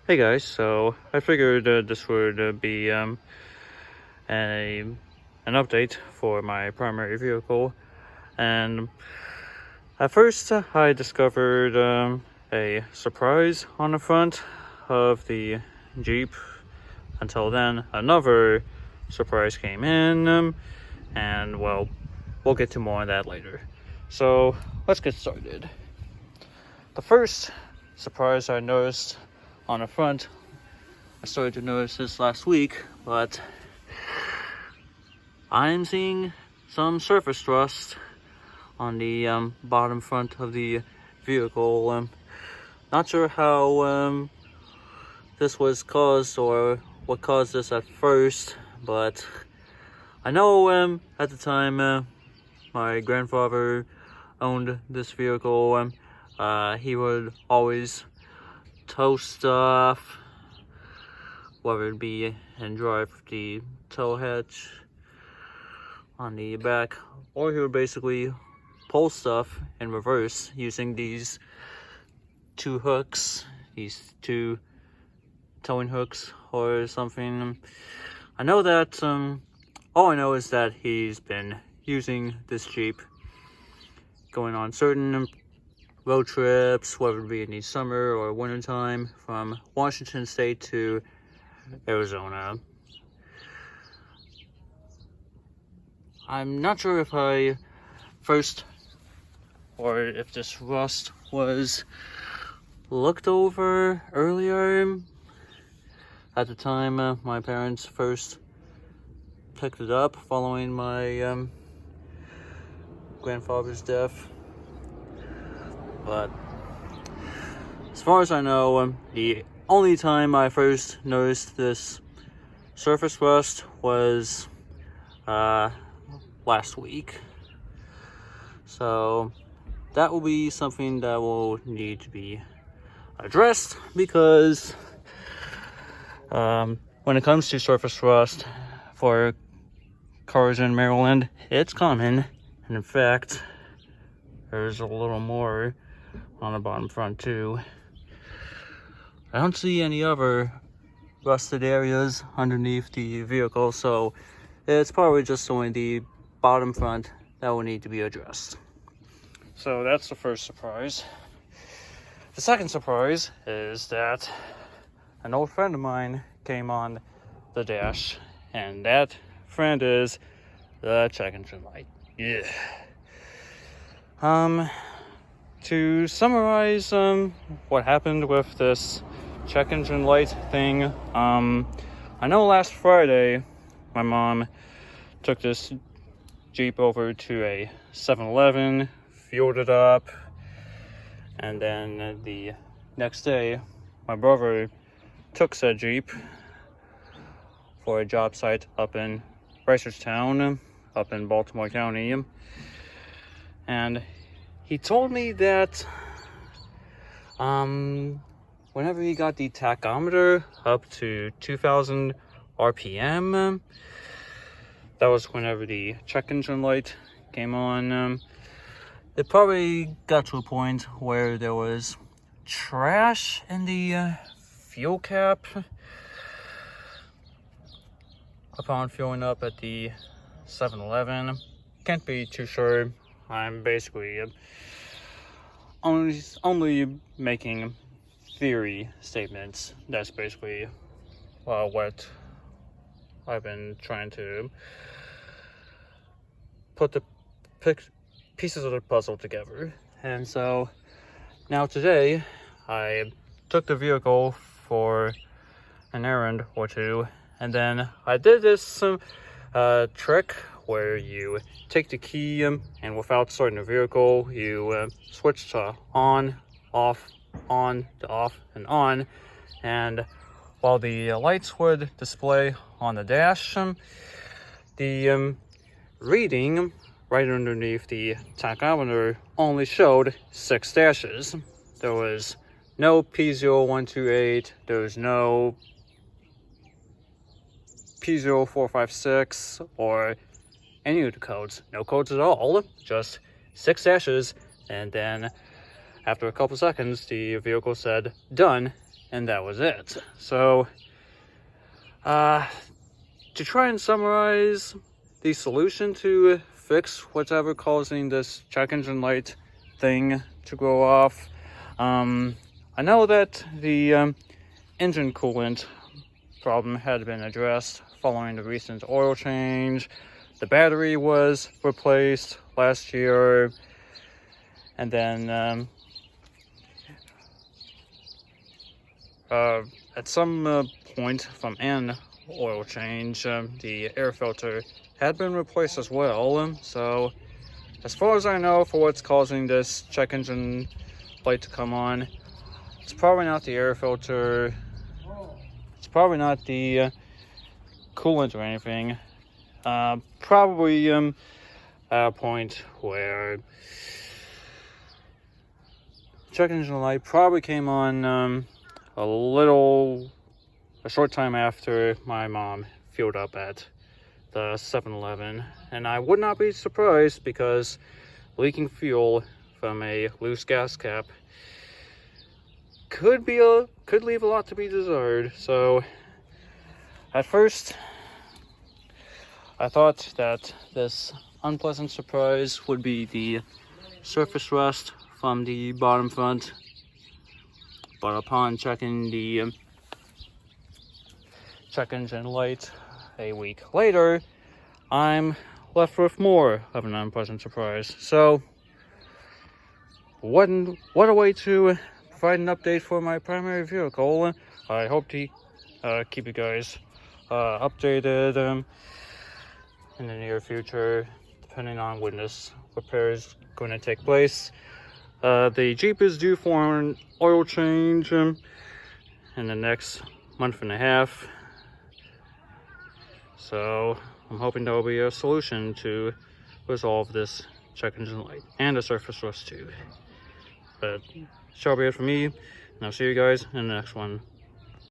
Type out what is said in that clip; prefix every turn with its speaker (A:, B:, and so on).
A: Hey guys, so I figured this would be an update for my primary vehicle, and at first I discovered a surprise on the front of the Jeep. Until then, another surprise came in, and well, we'll get to more on that later. So let's get started. The first surprise I noticed on the front, I started to notice this last week, but I'm seeing some surface rust on the bottom front of the vehicle. Not sure how this was caused or what caused this at first, but I know at the time my grandfather owned this vehicle. He would always tow stuff, whether it be and drive the tow hitch on the back, or he would basically pull stuff in reverse using these two towing hooks or something. I know that all I know is that he's been using this Jeep going on certain road trips, whether it be in the summer or winter time, from Washington State to Arizona. I'm not sure if I first, or if this rust was looked over earlier. At the time my parents first picked it up following my grandfather's death. But as far as I know, the only time I first noticed this surface rust was last week. So that will be something that will need to be addressed, because when it comes to surface rust for cars in Maryland, it's common. And in fact, there's a little more on the bottom front too. I don't see any other rusted areas underneath the vehicle, so it's probably just only the bottom front that will need to be addressed. So that's the first surprise. The second surprise is that an old friend of mine came on the dash, and that friend is the check engine light. Yeah. To summarize what happened with this check engine light thing, I know last Friday my mom took this Jeep over to a 7-Eleven, fueled it up, and then the next day my brother took said Jeep for a job site up in Reisterstown, up in Baltimore County, and he told me that whenever he got the tachometer up to 2,000 RPM, that was whenever the check engine light came on. It probably got to a point where there was trash in the fuel cap. Upon fueling up at the 7-Eleven, can't be too sure. I'm basically only making theory statements. That's basically what I've been trying to put the pieces of the puzzle together. And so now today I took the vehicle for an errand or two, and then I did this trick where you take the key and without starting the vehicle, you switch to on, off, on, to off, and on. And while the lights would display on the dash, the reading right underneath the tachometer only showed 6 dashes. There was no P0128, there was no P0456 or any of the codes. No codes at all, just 6 dashes. And then after a couple seconds, the vehicle said done, and that was it. So, to try and summarize the solution to fix whatever causing this check engine light thing to go off, I know that the engine coolant problem had been addressed following the recent oil change. The battery was replaced last year, and then at some point from an oil change, the air filter had been replaced as well. So as far as I know, for what's causing this check engine light to come on, it's probably not the air filter, it's probably not the coolant or anything. Probably at a point where check engine light probably came on a short time after my mom fueled up at the 7-Eleven, and I would not be surprised because leaking fuel from a loose gas cap could leave a lot to be desired. So at first I thought that this unpleasant surprise would be the surface rust from the bottom front, but upon checking the check engine light a week later, I'm left with more of an unpleasant surprise. So what a way to provide an update for my primary vehicle. I hope to keep you guys updated in the near future, depending on when this repair is going to take place. The Jeep is due for an oil change in the next month and a half, so I'm hoping there will be a solution to resolve this check engine light and the surface rust too. But shall be it for me, and I'll see you guys in the next one.